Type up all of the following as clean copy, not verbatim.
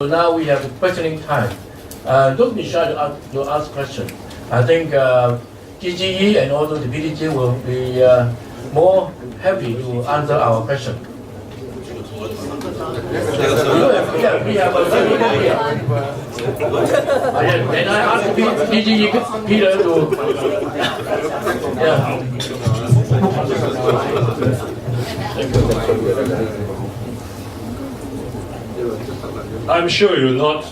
So now we have questioning time. Don't be shy to ask questions. I think GGE and also the PDG will be more happy to answer our question. Yeah, we have a very here. And I ask PGE Peter to. Yeah. I'm sure you will not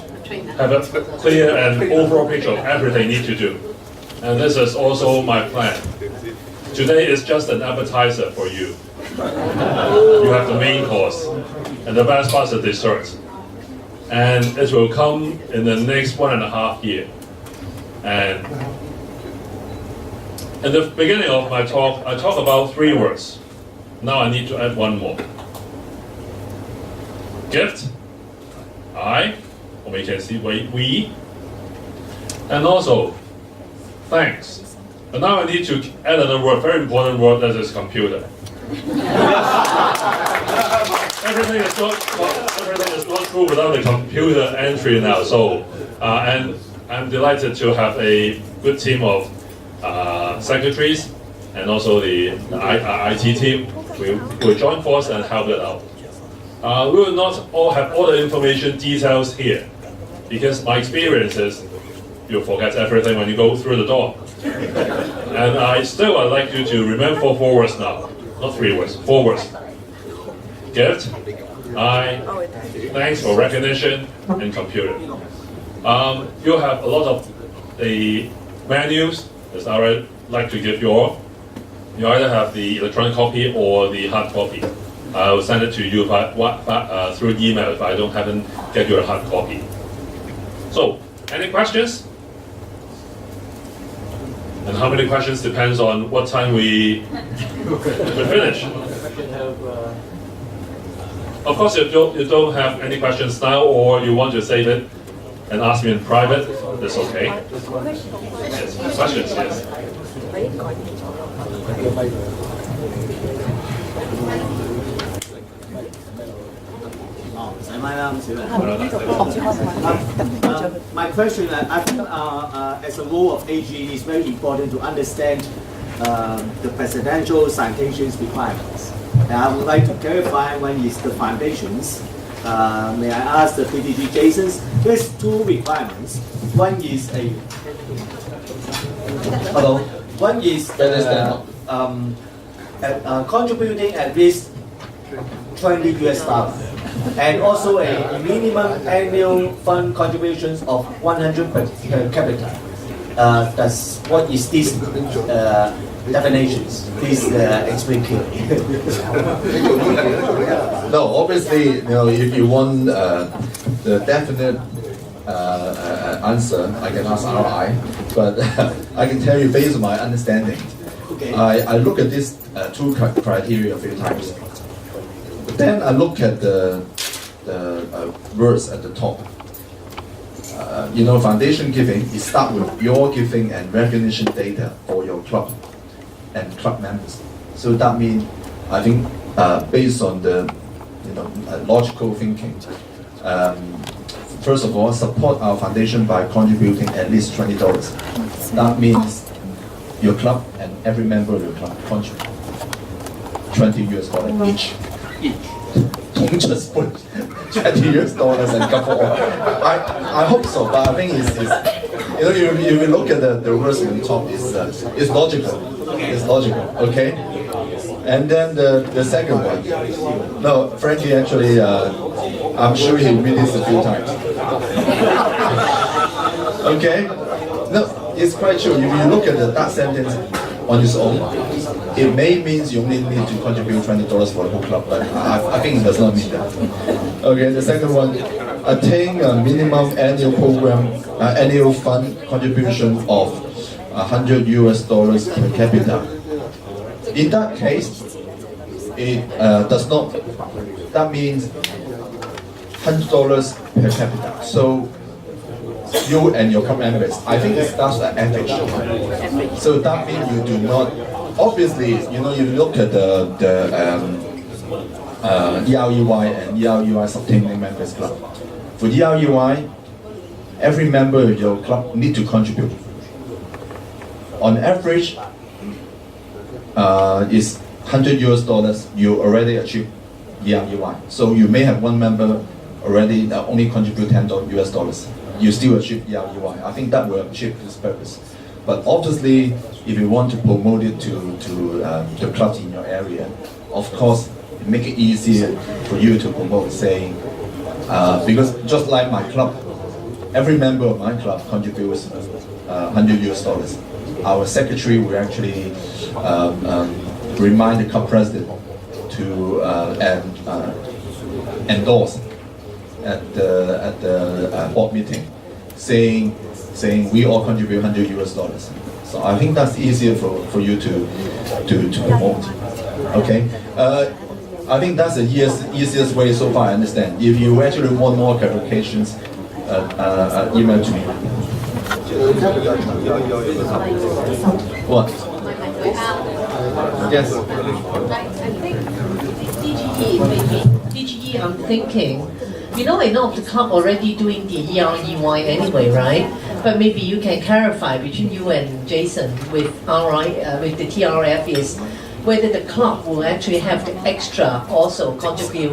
have a clear and overall picture of everything you need to do. And this is also my plan. Today is just an appetizer for you. You have the main course, and the best part is the dessert. And it will come in the next 1.5 years. And in the beginning of my talk, I talked about 3 words. Now I need to add 1 more. Gift, or we can see we, and also thanks. But now I need to add another word, very important word, that is computer. everything is not true without the computer entry now. So, and I'm delighted to have a good team of secretaries and also the IT team. We will join force and help it out. We will not all have all the information details here, because my experience is you forget everything when you go through the door. And I'd like you to remember 4 words now, not 3 words, 4 words. Gift, thanks for recognition, and computer. You have a lot of the menus that I would like to give you all. You either have the electronic copy or the hard copy. I will send it to you through email if I haven't get you a hard copy. So, any questions? And how many questions depends on what time we finish. Of course, if you don't have any questions now, or you want to save it and ask me in private, that's okay. Yes. Questions, yes. My question, I think as a role of AG, it's very important to understand the presidential citations requirements. And I would like to clarify one is the foundations. May I ask the PDG Jason? There's 2 requirements. One is a contributing at least $20, and also a minimum annual fund contributions of 100 per capita. What is this definitions? Please explain clearly. No, obviously, if you want the definite answer, I can ask RI, but I can tell you based on my understanding. Okay. I look at these 2 criteria a few times. Then I look at the words at the top. Foundation giving, it starts with your giving and recognition data for your club and club members. So that means, I think, based on the logical thinking, first of all, support our foundation by contributing at least $20. That means your club and every member of your club contribute $20 each. Don't just put $20 and couple on. I hope so, but I think it's if you look at the words on the top, it's logical. It's logical, okay? And then the second one. No, frankly, actually, I'm sure he'll read this a few times. Okay? No, it's quite true. If you look at that sentence on its own, it may means you only need to contribute $20 for the whole club, but I think it does not mean that. Okay, the second one, attain a minimum annual fund contribution of $100 per capita. In that case, it does not. That means $100 per capita. So you and your club members, I think that's the average. So that means you do not. Obviously, you look at the EREY and EREY subtaining members club. For ERUI, every member of your club need to contribute. On average, is $100 you already achieve ERUI. So you may have one member already that only contribute $10. You still achieve ERUI. I think that will achieve this purpose. But obviously, if you want to promote it to the clubs in your area, of course, make it easier for you to promote, saying, because just like my club, every member of my club contributes $100. Our secretary will actually remind the club president to endorse at the board meeting, saying we all contribute $100. So I think that's easier for you to promote. Okay. I think that's the easiest way so far. I understand. If you actually want more clarifications, email to me. What? Yes. I think DGE, I'm thinking, I know of the club already doing the ERUI anyway, right? But maybe you can clarify between you and Jason with the TRF is whether the club will actually have the extra also contribute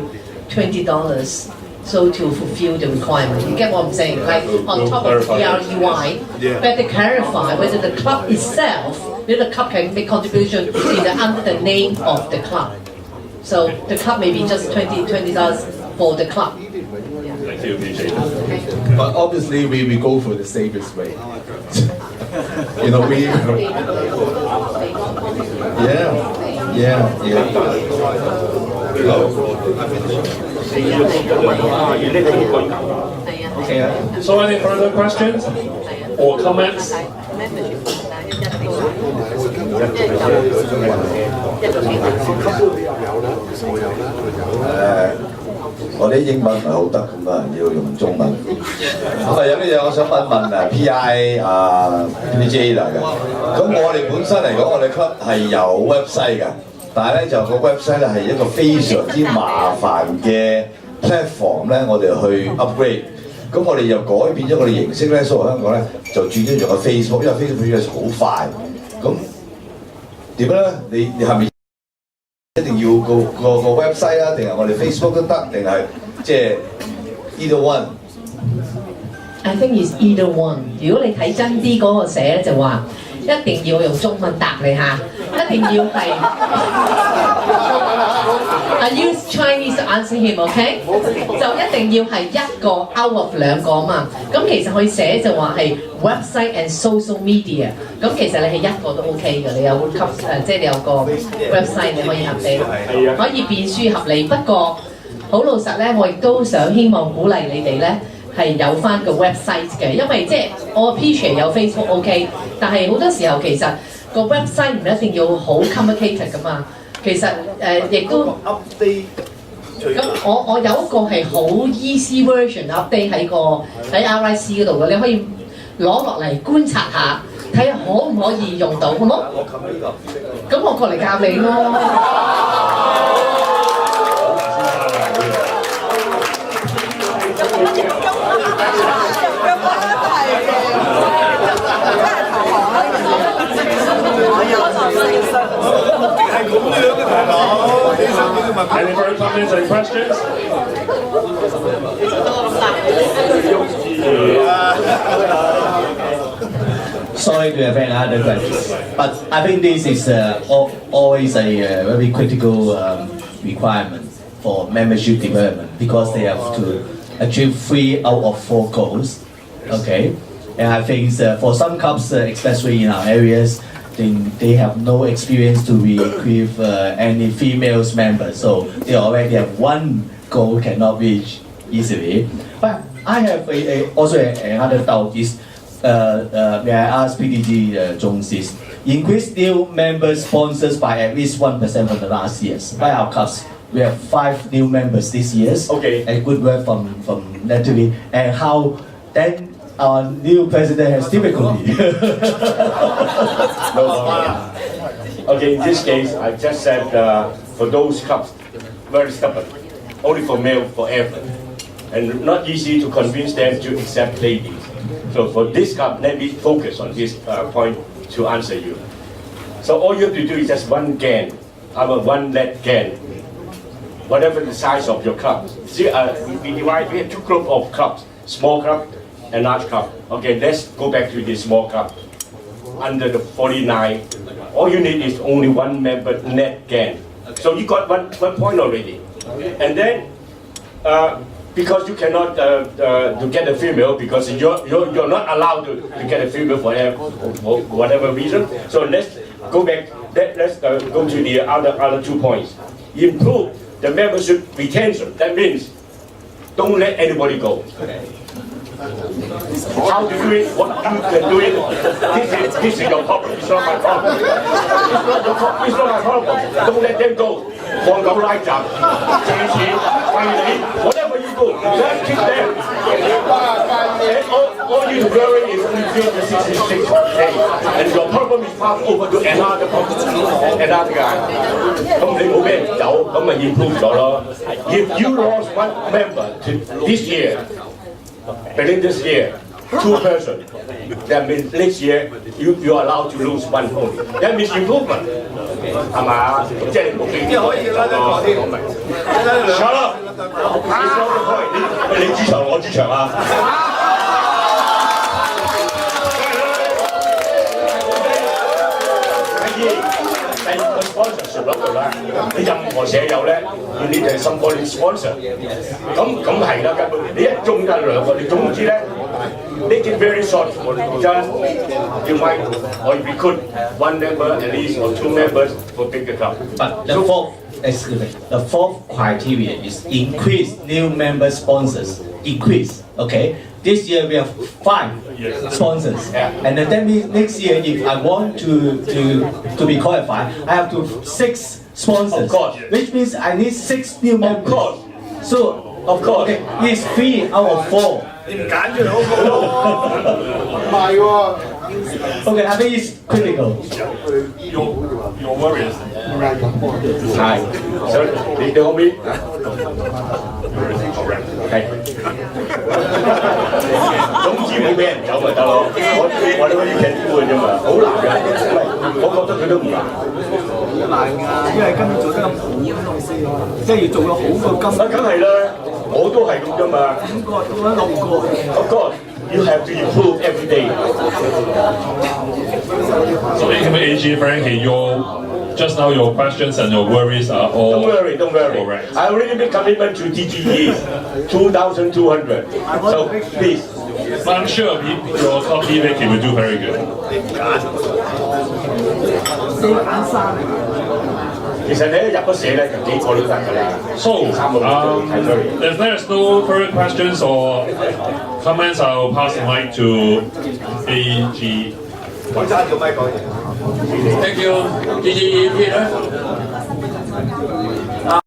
$20 so to fulfill the requirement. You get what I'm saying? Like on top of the ERUI, better clarify whether the club itself, the club can make contribution under the name of the club. So the club may be just $20 for the club. Thank you, BJ. But obviously, we go for the safest way. Okay. So any further questions or comments? 我啲英文唔係好得咁啊，要用中文。咁啊有啲嘢我想問PI PJ 嚟嘅。咁我哋本身嚟講，我哋 club 係有 website 嘅，但係咧就個 website 咧係一個非常之麻煩嘅 platform 咧，我哋去 upgrade。咁我哋又改變咗我哋形式咧，所以香港咧就轉咗用個 Facebook， 因為 Facebook 好快。咁點咧？你係咪？ 一定要個 website 啊，定係我哋 Facebook 都得，定係即係 either one。I think it's either one。如果你睇真啲嗰個寫咧，就話一定要用中文答你嚇，一定要係。I use Chinese to answer him, OK？ 就一定要係一個 out of 兩個嘛。咁其實佢寫就話係 website and social media。咁其實你係一個都 OK 嘅，你有即係你有個 website 你可以合理，可以辨輸合理。不過好老實咧，我亦都想希望鼓勵你哋咧。 係有翻個 website 嘅，因為即係我 appreciate 有 Facebook OK， 但係好多時候其實個 website 唔一定要好 complicated 噶嘛。其實亦都 update。咁我有一個係好 easy version update 喺 RIC 嗰度嘅，你可以攞落嚟觀察下，睇下可唔可以用到，好冇？咁我過嚟教你咯。 Any further comments and questions? Sorry to have another question, but I think this is always a very critical requirement for membership development because they have to achieve 3 out of 4 goals. Okay, and I think for some clubs, especially in our areas, they have no experience to recruit any females members, so they already have 1 goal cannot reach easily. But I have also another doubt is, may I ask PDG Jones increase new member sponsors by at least 1% from the last years by our clubs. We have 5 new members this year. Okay. And good work from Natalie. And how then our new president has difficulty. Okay, in this case, I just said for those clubs, very stubborn, only for male forever. and not easy to convince them to accept ladies. So for this club, let me focus on this point to answer you. So all you have to do is just one GAN, one net GAN, whatever the size of your club. See, we have two groups of clubs, small club and large club. Okay, let's go back to the small club. Under the 49, all you need is only one member net GAN. So you got one point already. And then, because you cannot to get a female, because you're not allowed to get a female for whatever reason. So let's go back. Let's go to the other 2 points. Improve the membership retention. That means don't let anybody go. How to do it, what you can do it, this is your problem, it's not my problem. It's not my problem. Don't let them go. Whatever you do, just keep them. And all you worry is until the 66 days. And your problem is passed over to another guy. If you lost one member to this year, within this year, 2 persons. That means next year you are allowed to lose 1 only. That means improvement. Shut up. It's not the point. 你主場我主場啊！第二個 sponsorship 嗰度啦，你任何社友咧，要你哋心過你 sponsor， 咁係啦，根本你一中間兩個，你總之咧 make it very short， just you might or you recruit 1 member at least or 2 members for bigger club. But the fourth criteria is increase new member sponsors. Increase, okay? This year we have 5 sponsors, and then that means next year if I want to be qualified, I have to 6 sponsors. Of course. Which means I need 6 new members. Of course. So of course. Okay, it's 3 out of 4. Okay, I think it's critical. Your worries. Hi. So,你對我面係總之冇俾人走咪得咯。我哋可以劇本啫嘛，好難嘅。我覺得佢都唔難。好難㗎，因為今年做得咁好，即係要做到好過今。梗係啦，我都係咁啫嘛。5個做咗6個。Of course, you have to improve every day. So, AG Frankie, just now your questions and your worries are all. Don't worry. Correct. I already made commitment to Dtts, 2,200. So please. But I'm sure your top Vicky will do very good. 其實你一入咗社咧，就幾個都得㗎啦。So, if there's no further questions or comments, I'll pass the mic to AG. Thank you, Dtts Peter.